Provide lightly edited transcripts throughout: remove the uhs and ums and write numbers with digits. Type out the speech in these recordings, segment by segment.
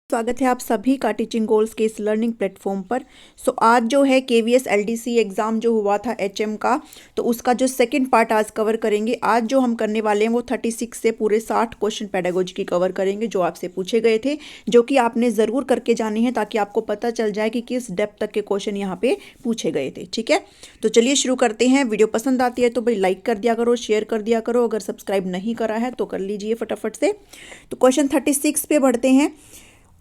स्वागत है आप सभी का टीचिंग गोल्स के इस लर्निंग प्लेटफॉर्म पर। आज जो है केवीएस एलडीसी एग्ज़ाम जो हुआ था एचएम का, तो उसका जो सेकंड पार्ट आज कवर करेंगे। आज जो हम करने वाले हैं वो 36 से पूरे 60 क्वेश्चन पेडागोजी की कवर करेंगे जो आपसे पूछे गए थे, जो कि आपने ज़रूर करके जाने हैं ताकि आपको पता चल जाए कि किस डेप्थ तक के क्वेश्चन यहाँ पे पूछे गए थे। ठीक है, तो चलिए शुरू करते हैं। वीडियो पसंद आती है तो भाई लाइक कर दिया करो, शेयर कर दिया करो, अगर सब्सक्राइब नहीं करा है तो कर लीजिए फटाफट से। तो क्वेश्चन 36 पे बढ़ते हैं।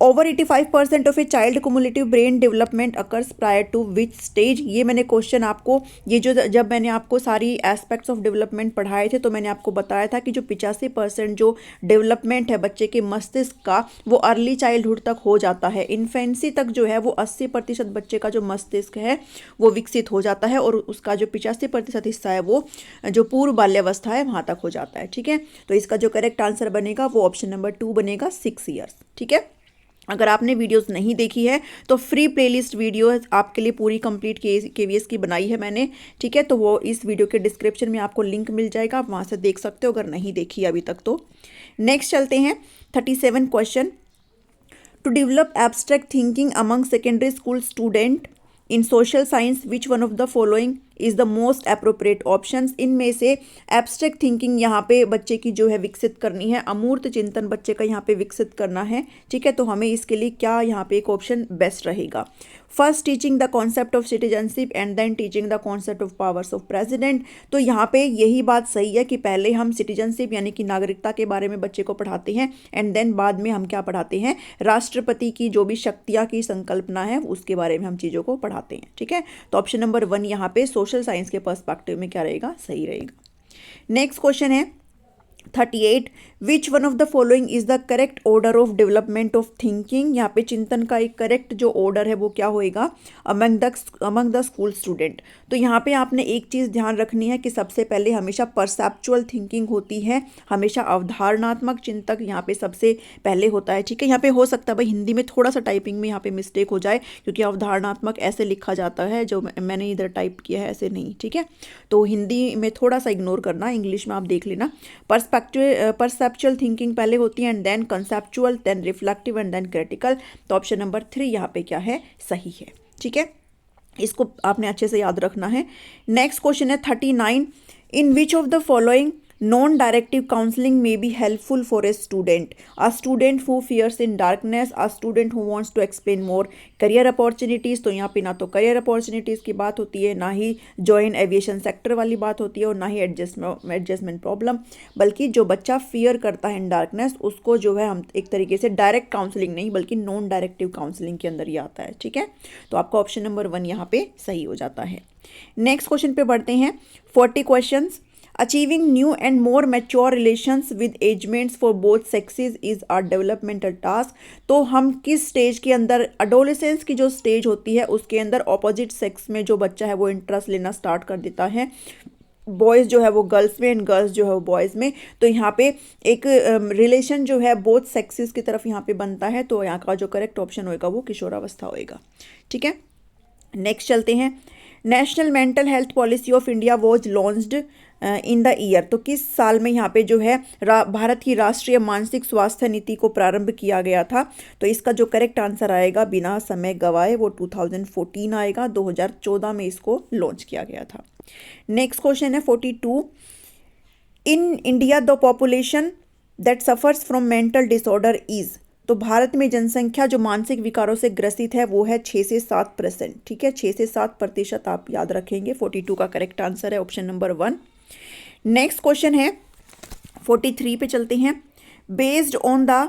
Over 85% of a child cumulative brain development occurs prior to which stage. ये मैंने क्वेश्चन आपको, ये जो जब मैंने आपको सारी एस्पेक्ट्स ऑफ डेवलपमेंट पढ़ाए थे तो मैंने आपको बताया था कि जो 85% जो डेवलपमेंट है बच्चे के मस्तिष्क का वो अर्ली चाइल्डहुड तक हो जाता है। इन्फेंसी तक जो है वो 80% बच्चे का जो मस्तिष्क है वो विकसित हो जाता है और उसका जो 85% हिस्सा है वो जो पूर्व बाल्यावस्था है वहाँ तक हो जाता है। ठीक है, तो इसका जो करेक्ट आंसर बनेगा वो ऑप्शन नंबर 2 बनेगा, 6 ईयर्स। ठीक है, अगर आपने वीडियोस नहीं देखी है तो फ्री प्लेलिस्ट वीडियो आपके लिए पूरी कंप्लीट केवीएस की बनाई है मैंने। ठीक है, तो वो इस वीडियो के डिस्क्रिप्शन में आपको लिंक मिल जाएगा, आप वहाँ से देख सकते हो अगर नहीं देखी अभी तक तो। नेक्स्ट चलते हैं 37 question. To develop abstract thinking among secondary school student in social science which one of the following is the most appropriate options. इनमें से एब्स्ट्रैक्ट थिंकिंग यहाँ पे बच्चे की जो है विकसित करनी है, अमूर्त चिंतन बच्चे का यहाँ पे विकसित करना है। ठीक है, तो हमें इसके लिए क्या यहाँ पे एक ऑप्शन बेस्ट रहेगा। First teaching the concept of citizenship and then teaching the concept of powers of president. तो यहाँ पे यही बात सही है कि पहले हम सिटीजनशिप यानी कि नागरिकता के बारे में बच्चे को पढ़ाते हैं एंड देन बाद में हम क्या पढ़ाते हैं, राष्ट्रपति की जो भी शक्तियाँ की संकल्पना है उसके बारे में हम चीज़ों को पढ़ाते हैं। ठीक है, तो ऑप्शन नंबर 1 यहाँ पे सोशल साइंस के पर्सपेक्टिव में क्या रहेगा, सही रहेगा। नेक्स्ट क्वेश्चन है 38। विच one of the following is the correct order of development of thinking. यहाँ पे चिंतन का एक करेक्ट जो ऑर्डर है वो क्या होएगा, अमंग द स्कूल स्टूडेंट। तो यहाँ पे आपने एक चीज़ ध्यान रखनी है कि सबसे पहले हमेशा परसेप्चुअल थिंकिंग होती है, हमेशा अवधारणात्मक चिंतक यहाँ पे सबसे पहले होता है। ठीक है, यहाँ पे हो सकता है भाई हिंदी में थोड़ा सा टाइपिंग में यहाँ पे मिस्टेक हो जाए क्योंकि अवधारणात्मक ऐसे लिखा जाता है, जो मैंने इधर टाइप किया है ऐसे नहीं। ठीक है, तो हिंदी में थोड़ा सा इग्नोर करना, इंग्लिश में आप देख लेना। परसेप्चुअल थिंकिंग पहले होती है and then conceptual, then reflective and then critical. तो ऑप्शन नंबर 3 यहाँ पे क्या है, सही है। ठीक है, इसको आपने अच्छे से याद रखना है। नेक्स्ट क्वेश्चन है 39। In which of the following non directive counselling may be helpful for a student who fears in darkness, a student who wants to explain more career opportunities। तो यहाँ पे ना तो करियर अपॉर्चुनिटीज़ की बात होती है, ना ही जॉइन एविएशन सेक्टर वाली बात होती है और ना ही एडजस्टमेंट प्रॉब्लम, बल्कि जो बच्चा फियर करता है इन डार्कनेस उसको जो है हम एक तरीके से डायरेक्ट काउंसलिंग नहीं बल्कि नॉन डायरेक्टिव काउंसलिंग के अंदर ही आता है। ठीक है, तो आपका ऑप्शन नंबर 1 यहाँ पे सही हो जाता है। नेक्स्ट क्वेश्चन पे बढ़ते हैं 40 question. Achieving new and more mature relations with agements for both sexes is a developmental task। तो हम किस स्टेज के अंदर, अडोलेसेंस की जो स्टेज होती है उसके अंदर ऑपोजिट सेक्स में जो बच्चा है वो इंटरेस्ट लेना स्टार्ट कर देता है, बॉयज़ जो है वो गर्ल्स में एंड गर्ल्स जो है वो बॉयज़ में। तो यहाँ पे एक रिलेशन जो है बोथ सेक्सेस की तरफ यहाँ पे बनता है, तो यहाँ का जो करेक्ट ऑप्शन होएगा वो किशोरावस्था होएगा। ठीक है, नेक्स्ट चलते हैं। National mental health policy of India was launched in the year. तो किस साल में यहाँ पे जो है भारत की राष्ट्रीय मानसिक स्वास्थ्य नीति को प्रारंभ किया गया था। तो इसका जो करेक्ट आंसर आएगा बिना समय गवाए वो 2014 आएगा, 2014 में इसको लॉन्च किया गया था। नेक्स्ट क्वेश्चन है 42। In India the population that suffers from mental disorder is. तो भारत में जनसंख्या जो मानसिक विकारों से ग्रसित है वो है 6 से 7%। ठीक है, 6 से 7% आप याद रखेंगे। 42 का करेक्ट आंसर है ऑप्शन नंबर 1। नेक्स्ट क्वेश्चन है 43 पे चलते हैं। Based on the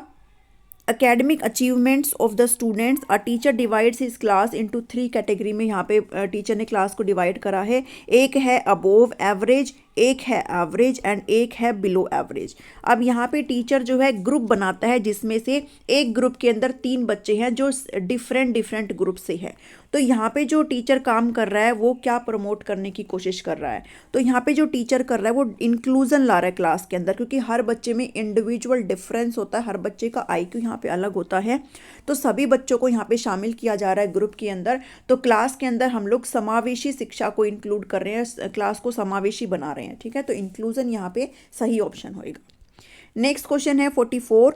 academic achievements of the students, a teacher divides his class into 3 category में यहाँ पे टीचर ने क्लास को डिवाइड करा है। एक है अबोव एवरेज, एक है एवरेज एंड एक है बिलो एवरेज। अब यहाँ पे टीचर जो है ग्रुप बनाता है जिसमें से एक ग्रुप के अंदर 3 बच्चे हैं जो डिफरेंट ग्रुप से है। तो यहाँ पे जो टीचर काम कर रहा है वो क्या प्रमोट करने की कोशिश कर रहा है, तो यहाँ पे जो टीचर कर रहा है वो इंक्लूजन ला रहा है क्लास के अंदर, क्योंकि हर बच्चे में इंडिविजुअल डिफरेंस होता है, हर बच्चे का IQ यहाँ पे अलग होता है। तो सभी बच्चों को यहाँ पे शामिल किया जा रहा है ग्रुप के अंदर। तो क्लास के अंदर हम लोग समावेशी शिक्षा को इंक्लूड कर रहे हैं, क्लास को समावेशी बना रहे हैं। ठीक है, तो इंक्लूजन यहाँ पे सही ऑप्शन होएगा। नेक्स्ट क्वेश्चन है 44।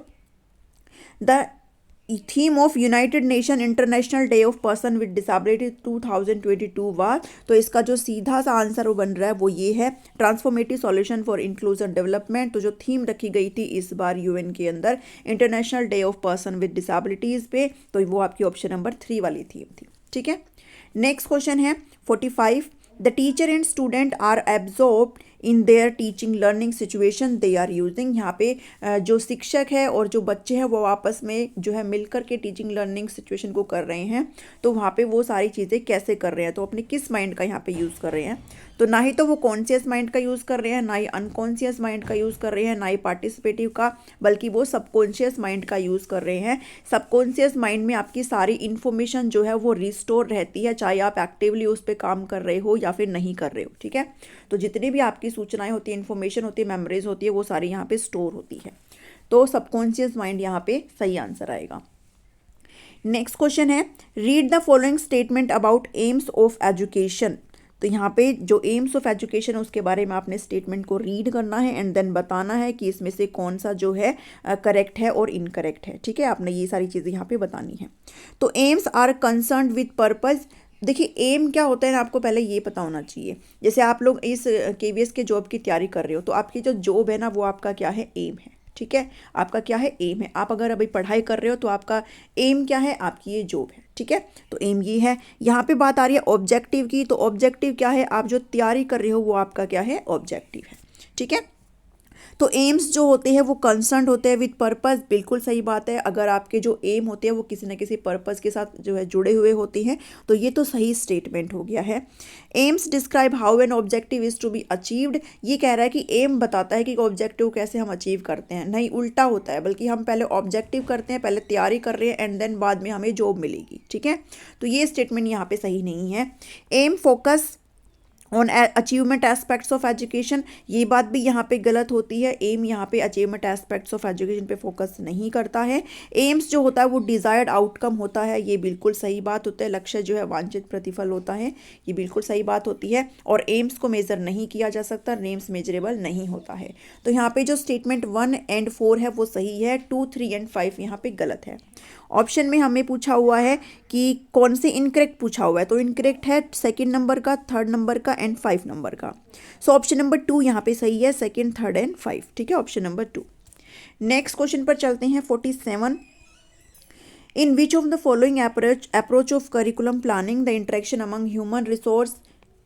The theme of United nation international day of person with disability 2022 वार, तो इसका जो सीधा सा आंसर वो बन रहा है वो ये है, transformative solution for inclusion development. तो जो थीम रखी गई थी इस बार यूएन के अंदर international day of person with disabilities पे, तो वो आपकी ऑप्शन नंबर 3 वाली थीम थी। ठीक है, नेक्स्ट क्वेश्चन है 45, the teacher and student are absorbed in their teaching learning situation they are using. यहाँ पे जो शिक्षक है और जो बच्चे हैं वो आपस में जो है मिलकर के टीचिंग लर्निंग सिचुएशन को कर रहे हैं, तो वहाँ पे वो सारी चीज़ें कैसे कर रहे हैं, तो अपने किस माइंड का यहाँ पे यूज़ कर रहे हैं। तो ना ही तो वो कॉन्शियस माइंड का यूज़ कर रहे हैं, ना ही अनकॉन्शियस माइंड का यूज़ कर रहे हैं, ना ही पार्टिसिपेटिव का, बल्कि वो सबकॉन्शियस माइंड का यूज़ कर रहे हैं। सबकॉन्शियस माइंड में आपकी सारी इन्फॉर्मेशन जो है वो रिस्टोर रहती है, चाहे आप एक्टिवली उस पर काम कर रहे हो या फिर नहीं कर रहे हो। ठीक है, तो जितनी भी आपकी सूचनाएं होती है, इन्फॉर्मेशन होती है, मेमोरीज होती है, वो सारी यहाँ पे स्टोर होती है। तो सबकॉन्शियस माइंड यहाँ पे सही आंसर आएगा। नेक्स्ट क्वेश्चन है, read the following statement about AIIMS of education. तो यहाँ पे जो एम्स ऑफ एजुकेशन है उसके बारे में आपने स्टेटमेंट को रीड करना है एंड देन बताना है कि इसमें से कौन सा जो है करेक्ट है और इनकरेक्ट है। ठीक है, आपने ये सारी चीज़ें यहाँ पे बतानी है। तो aims are concerned with purpose. देखिए एम क्या होता है ना, आपको पहले ये पता होना चाहिए। जैसे आप लोग इस केवीएस के जॉब की तैयारी कर रहे हो, तो आपकी जो जॉब है ना वो आपका क्या है, एम है। ठीक है, आपका क्या है, एम है। आप अगर अभी पढ़ाई कर रहे हो तो आपका एम क्या है, आपकी ये जॉब है। ठीक है, तो एम ये है। यहाँ पे बात आ रही है ऑब्जेक्टिव की, तो ऑब्जेक्टिव क्या है, आप जो तैयारी कर रहे हो वो आपका क्या है, ऑब्जेक्टिव है। ठीक है, तो एम्स जो होते हैं वो कंसर्न होते हैं विद पर्पस, बिल्कुल सही बात है। अगर आपके जो एम होते हैं वो किसी न किसी पर्पस के साथ जो है जुड़े हुए होते हैं, तो ये तो सही स्टेटमेंट हो गया है। Aims describe how an objective is to be achieved. ये कह रहा है कि एम बताता है कि ऑब्जेक्टिव कैसे हम अचीव करते हैं, नहीं उल्टा होता है, बल्कि हम पहले ऑब्जेक्टिव करते हैं, पहले तैयारी कर रहे हैं एंड देन बाद में हमें जॉब मिलेगी। ठीक है, तो ये स्टेटमेंट यहाँ पे सही नहीं है। Aim focus on achievement aspects of education, ये बात भी यहाँ पे गलत होती है। एम यहाँ पे अचीवमेंट एस्पेक्ट्स ऑफ एजुकेशन पे फोकस नहीं करता है। एम्स जो होता है वो डिज़ायर्ड आउटकम होता है, ये बिल्कुल सही बात होता है। लक्ष्य जो है वांछित प्रतिफल होता है, ये बिल्कुल सही बात होती है। और एम्स को मेज़र नहीं किया जा सकता, एम्स मेजरेबल नहीं होता है। तो यहाँ पे जो स्टेटमेंट 1 एंड 4 है वो सही है, 2, 3 एंड 5 यहाँ पे गलत है। ऑप्शन में हमें पूछा हुआ है कि कौन से इनकरेक्ट पूछा हुआ है, तो इनकरेक्ट है 2nd नंबर का, 3rd नंबर का एंड 5 नंबर का। सो ऑप्शन नंबर 2 यहाँ पे सही है, 2nd, 3rd एंड 5। ठीक है, ऑप्शन नंबर 2। नेक्स्ट क्वेश्चन पर चलते हैं 47। In which of the following approach of curriculum planning the interaction among human resource,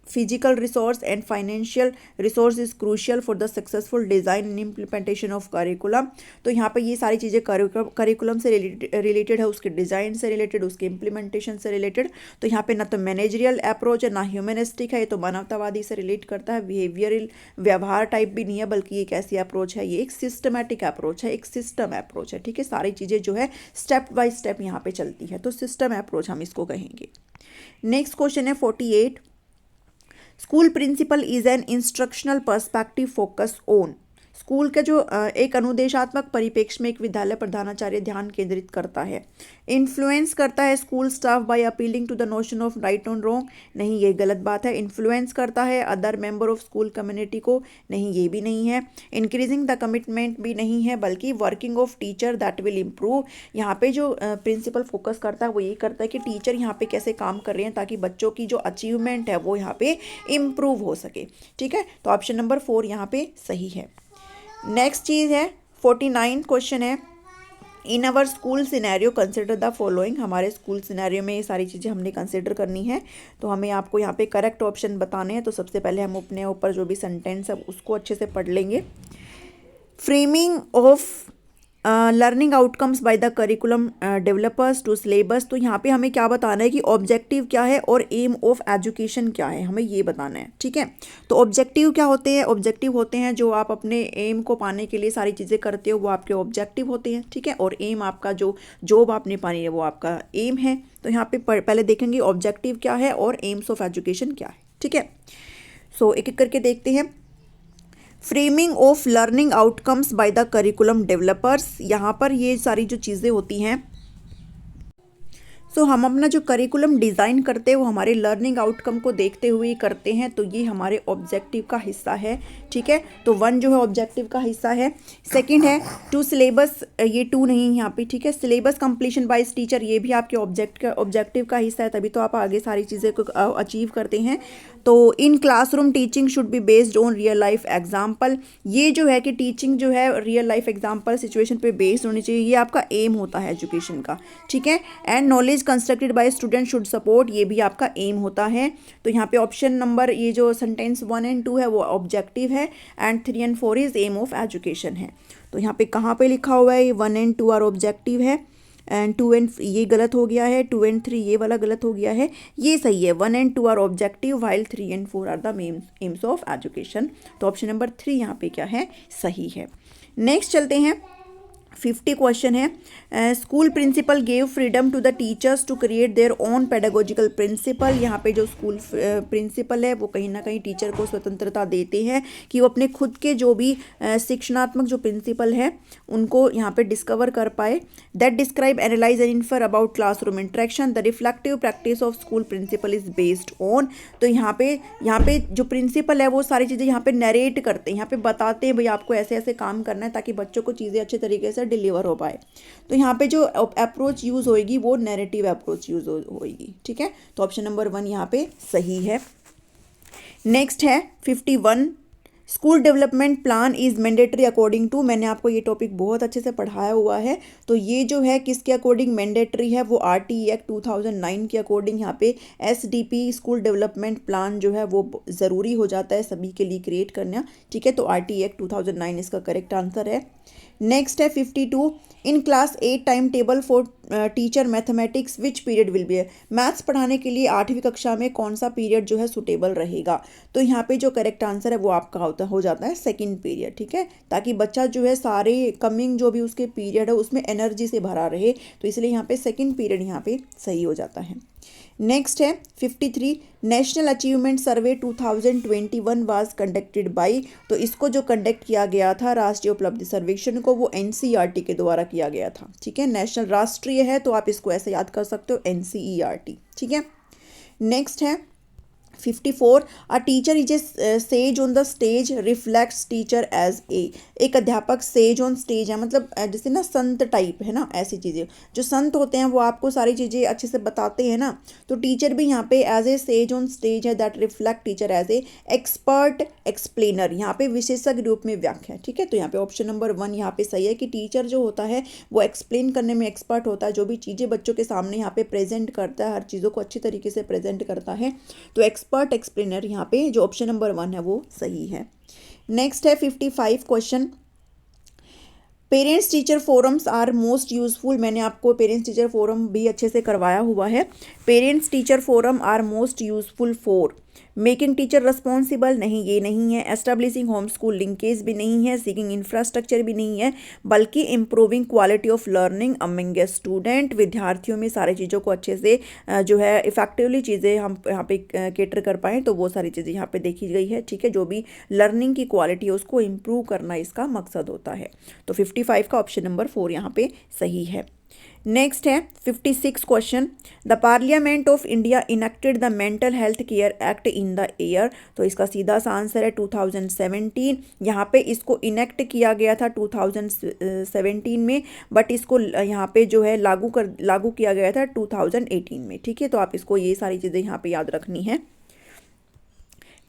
physical resource and financial resource is crucial for the successful design and implementation of curriculum। तो यहाँ पे ये सारी चीज़ें curriculum से रिलेटेड है, उसके design से रिलेटेड, उसके इम्प्लीमेंटेशन से रिलेटेड। तो यहाँ पे ना तो मैनेजरियल अप्रोच है, ना ह्यूमनिस्टिक है, ये तो मानवतावादी से रिलेट करता है, बिहेवियरल व्यवहार टाइप भी नहीं है, बल्कि एक ऐसी अप्रोच है, ये एक सिस्टमैटिक अप्रोच है, एक सिस्टम अप्रोच है। ठीक है, सारी चीज़ें जो है स्टेप बाय स्टेप यहाँ पे चलती है, तो सिस्टम अप्रोच हम इसको कहेंगे। नेक्स्ट क्वेश्चन है 48। School principal is an instructional perspective focus on. School का जो एक अनुदेशात्मक परिप्रेक्ष्य में एक विद्यालय प्रधानाचार्य ध्यान केंद्रित करता है। इन्फ्लुएंस करता है school staff by appealing to the notion of right on wrong, नहीं ये गलत बात है। इन्फ्लुएंस करता है other member of school community को, नहीं ये भी नहीं है। इंक्रीजिंग द कमिटमेंट भी नहीं है, बल्कि working of teacher that will improve. यहाँ पे जो प्रिंसिपल फोकस करता है वो ये करता है कि टीचर यहाँ पे कैसे काम कर रहे हैं ताकि बच्चों की जो अचीवमेंट है वो यहाँ पे इम्प्रूव हो सके। ठीक है, तो ऑप्शन नंबर 4 यहाँ पे सही है। नेक्स्ट चीज़ है 49 क्वेश्चन है, in our school scenario consider the following. हमारे स्कूल सिनेरियो में ये सारी चीज़ें हमने कंसिडर करनी है, तो हमें आपको यहाँ पे करेक्ट ऑप्शन बताने हैं। तो सबसे पहले हम अपने ऊपर जो भी सेंटेंस है उसको अच्छे से पढ़ लेंगे। Framing of learning outcomes by the curriculum developers to syllabus. तो यहाँ पे हमें क्या बताना है कि ऑब्जेक्टिव क्या है और एम ऑफ एजुकेशन क्या है, हमें ये बताना है। ठीक है, तो ऑब्जेक्टिव क्या होते हैं, ऑब्जेक्टिव होते हैं जो आप अपने एम को पाने के लिए सारी चीज़ें करते हो, वो आपके ऑब्जेक्टिव होते हैं। ठीक है, और एम आपका जो जॉब आपने पानी है वो आपका एम है। तो यहाँ पे पहले देखेंगे ऑब्जेक्टिव क्या है और एम्स ऑफ एजुकेशन क्या है। ठीक है, सो एक एक करके देखते हैं। Framing of learning outcomes by the curriculum developers, यहाँ पर ये सारी जो चीज़ें होती हैं, सो हम अपना जो करिकुलम डिज़ाइन करते हैं वो हमारे लर्निंग आउटकम को देखते हुए करते हैं, तो ये हमारे ऑब्जेक्टिव का हिस्सा है, ठीक है। तो 1 जो है ऑब्जेक्टिव का हिस्सा है। सेकंड है टू सिलेबस, ये 2 नहीं है यहाँ पे, ठीक है। सिलेबस कंप्लीशन बाय टीचर, ये भी आपके ऑब्जेक्टिव का हिस्सा है, तभी तो आप आगे सारी चीज़ें को अचीव करते हैं। तो in classroom teaching should be based on real life example, ये जो है कि टीचिंग जो है रियल लाइफ एग्जाम्पल सिचुएशन पे बेस्ड होनी चाहिए, ये आपका एम होता है एजुकेशन का, ठीक है। And knowledge constructed by student should support, ये भी आपका एम होता है। तो यहाँ पे ऑप्शन नंबर, ये जो सेंटेंस 1 एंड 2 है वो ऑब्जेक्टिव है, and 3 and 4 is aim of education है। तो यहाँ पे कहाँ पे लिखा हुआ है, 1 एंड 2 आर ऑब्जेक्टिव है, एंड 2 एंड ये गलत हो गया है, 2 एंड 3 ये वाला गलत हो गया है, ये सही है। 1 and 2 are objective while 3 and 4 are the aims of education. तो ऑप्शन नंबर 3 यहाँ पे क्या है, सही है। नेक्स्ट चलते हैं, 50 क्वेश्चन है। School principal gave freedom to the teachers to create their own pedagogical principal, यहाँ पे जो स्कूल प्रिंसिपल है वो कहीं ना कहीं टीचर को स्वतंत्रता देते हैं कि वो अपने खुद के जो भी शिक्षणात्मक जो प्रिंसिपल है उनको यहाँ पे डिस्कवर कर पाए। That describe, analyze and infer about classroom interaction, the reflective practice of school principal is based on. तो यहाँ पे जो प्रिंसिपल है वो सारी चीज़ें यहाँ पे नरेट करते हैं, यहाँ पे बताते हैं भाई आपको ऐसे ऐसे काम करना है ताकि बच्चों को चीज़ें अच्छे तरीके से डिलीवर हो पाए। तो यहाँ पे जो अप्रोच यूज होएगी वो नैरेटिव अप्रोच यूज होएगी, ठीक है। तो ऑप्शन नंबर 1 यहाँ पे सही है। नेक्स्ट है 51, school development plan is mandatory according to, मैंने आपको ये टॉपिक बहुत अच्छे से पढ़ाया हुआ है। तो ये जो है किसके अकॉर्डिंग मैंडेटरी है, वो RTE एक्ट 2009 के अकॉर्डिंग यहाँ पे SDP स्कूल डेवलपमेंट प्लान जो है वो ज़रूरी हो जाता है सभी के लिए क्रिएट करना, ठीक है। तो RTE एक्ट 2009 इसका करेक्ट आंसर है। नेक्स्ट है 52, in class 8 time table for teacher mathematics which period will be, maths पढ़ाने के लिए 8वीं कक्षा में कौन सा पीरियड जो है सुटेबल रहेगा। तो यहाँ पे जो करेक्ट आंसर है वो आपका हो जाता है सेकंड पीरियड, ठीक है, ताकि बच्चा जो है सारे कमिंग जो भी उसके पीरियड है उसमें एनर्जी से भरा रहे, तो इसलिए यहाँ पे सेकंड पीरियड यहाँ पे सही हो जाता है। नेक्स्ट है 53, national achievement survey 2021 was conducted by, तो इसको जो कंडक्ट किया गया था राष्ट्रीय उपलब्धि सर्वेक्षण को वो NCERT के द्वारा किया गया था, ठीक है। नेशनल राष्ट्रीय है तो आप इसको ऐसे याद कर सकते हो NCERT, ठीक है। नेक्स्ट है 54, a teacher is a sage on the stage reflects teacher as a, एक अध्यापक सेज ऑन स्टेज है, मतलब जैसे ना संत टाइप है ना, ऐसी चीज़ें जो संत होते हैं वो आपको सारी चीज़ें अच्छे से बताते हैं ना, तो टीचर भी यहाँ पे as a sage on stage है, that reflect teacher as a expert explainer, यहाँ पे विशेषज्ञ रूप में व्याख्या, ठीक है। तो यहाँ पे ऑप्शन नंबर 1 यहाँ पे सही है कि टीचर जो होता है वो एक्सप्लेन करने में एक्सपर्ट होता है, जो भी चीज़ें बच्चों के सामने यहाँ पे प्रेजेंट करता है हर चीज़ों को अच्छी तरीके से प्रेजेंट करता है, तो एक्सपर्ट एक्सप्लेनर यहाँ पे जो ऑप्शन नंबर 1 है वो सही है। नेक्स्ट है 55 question, parents teacher forums are most useful, मैंने आपको पेरेंट्स टीचर फोरम भी अच्छे से करवाया हुआ है। Parents teacher forum are most useful for making teacher responsible, नहीं ये नहीं है। एस्टेब्लिशिंग होम स्कूल लिंकेज भी नहीं है। सीकिंग इंफ्रास्ट्रक्चर भी नहीं है, बल्कि improving quality of learning among a student, विद्यार्थियों में सारी चीज़ों को अच्छे से जो है इफेक्टिवली चीज़ें हम यहाँ पे केटर कर पाएँ, तो वो सारी चीज़ें यहाँ पे देखी गई है, ठीक है। जो भी लर्निंग की क्वालिटी है उसको इम्प्रूव करना इसका मकसद होता है। तो 55 का ऑप्शन नंबर 4 यहाँ पे सही है। नेक्स्ट है 56 question, the parliament of India enacted the mental health care act in the year, तो इसका सीधा सा आंसर है 2017। यहाँ पे इसको इनेक्ट किया गया था 2017 में, बट इसको यहाँ पे जो है लागू किया गया था 2018 में, ठीक है। तो आप इसको ये सारी चीज़ें यहाँ पे याद रखनी है।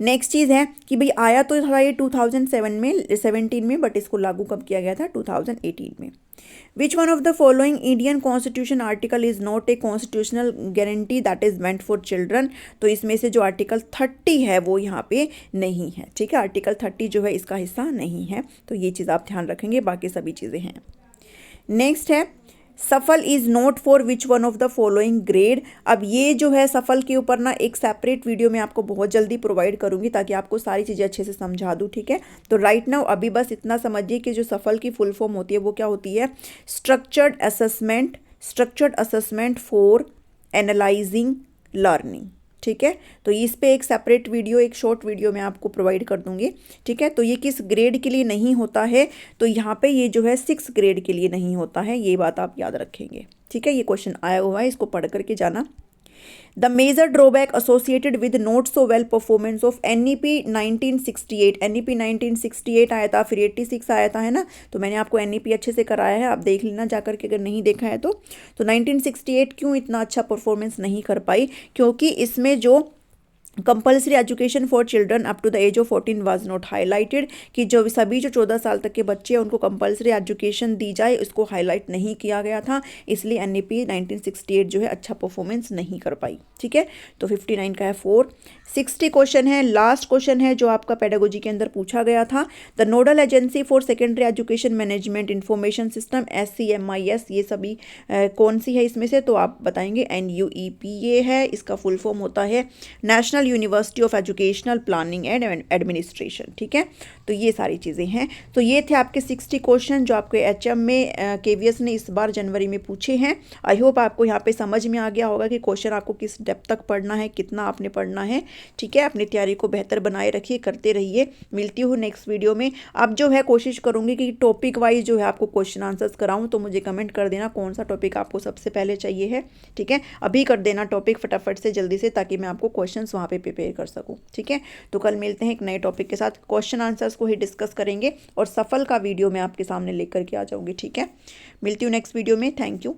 नेक्स्ट चीज़ है कि भाई आया तो था ये 2017 में, बट इसको लागू कब किया गया था 2018 में। विच one of the following Indian constitution article is not a constitutional guarantee that is meant for children, तो इसमें से जो आर्टिकल 30 है वो यहाँ पे नहीं है, ठीक है। आर्टिकल 30 जो है इसका हिस्सा नहीं है, तो ये चीज़ आप ध्यान रखेंगे, बाकी सभी चीज़ें हैं। नेक्स्ट है सफल is note for which one of the following grade, अब ये जो है सफल के ऊपर ना एक सेपरेट वीडियो मैं आपको बहुत जल्दी प्रोवाइड करूंगी ताकि आपको सारी चीज़ें अच्छे से समझा दूँ, ठीक है। तो राइट नाउ अभी बस इतना समझिए कि जो सफल की फुल फॉर्म होती है वो क्या होती है, structured assessment for analysing learning, ठीक है। तो इस पे एक सेपरेट वीडियो, एक शॉर्ट वीडियो मैं आपको प्रोवाइड कर दूंगी, ठीक है। तो ये किस ग्रेड के लिए नहीं होता है, तो यहाँ पे ये जो है 6 ग्रेड के लिए नहीं होता है, ये बात आप याद रखेंगे, ठीक है। ये क्वेश्चन आया हुआ है, इसको पढ़ करके जाना। The major drawback associated with not so well performance of NEP 1968, NEP 1968 आया था, फिर 86 आया था, है ना। तो मैंने आपको NEP अच्छे से कराया है, आप देख लेना जाकर के अगर नहीं देखा है तो 1968 क्यों इतना अच्छा परफॉर्मेंस नहीं कर पाई, क्योंकि इसमें जो compulsory education for children up to the age of 14 was not highlighted, कि जो सभी जो 14 साल तक के बच्चे हैं उनको कंपल्सरी एजुकेशन दी जाए, इसको हाईलाइट नहीं किया गया था, इसलिए NEP 1968 जो है अच्छा परफॉर्मेंस नहीं कर पाई, ठीक है। तो 59 का है 4। 60 क्वेश्चन है, लास्ट क्वेश्चन है जो आपका पेडागोजी के अंदर पूछा गया था। The nodal agency for secondary education management information system SCMIS, ये सभी कौन सी है इसमें से, तो आप बताएंगे NUEP ये है, इसका फुल फॉर्म होता है national university of educational planning and administration, ठीक है। तो ये सारी चीज़ें हैं। तो ये थे आपके 60 क्वेश्चन जो आपके HM में KVS ने इस बार जनवरी में पूछे हैं। आई होप आपको यहाँ पे समझ में आ गया होगा कि क्वेश्चन आपको किस डेप्थ तक पढ़ना है, कितना आपने पढ़ना है, ठीक है। अपनी तैयारी को बेहतर बनाए रखिए, करते रहिए। मिलती हूँ नेक्स्ट वीडियो में। अब जो है कोशिश करूँगी कि टॉपिक वाइज जो है आपको क्वेश्चन आंसर्स कराऊँ, तो मुझे कमेंट कर देना कौन सा टॉपिक आपको सबसे पहले चाहिए है, ठीक है। अभी कर देना टॉपिक फटाफट से जल्दी से, ताकि मैं आपको क्वेश्चन वहाँ पे प्रिपेयर कर सकूं, ठीक है। तो कल मिलते हैं एक नए टॉपिक के साथ, क्वेश्चन आंसर्स को ही डिस्कस करेंगे और सफल का वीडियो मैं आपके सामने लेकर के आ जाऊंगी, ठीक है। मिलती हूँ नेक्स्ट वीडियो में। Thank you.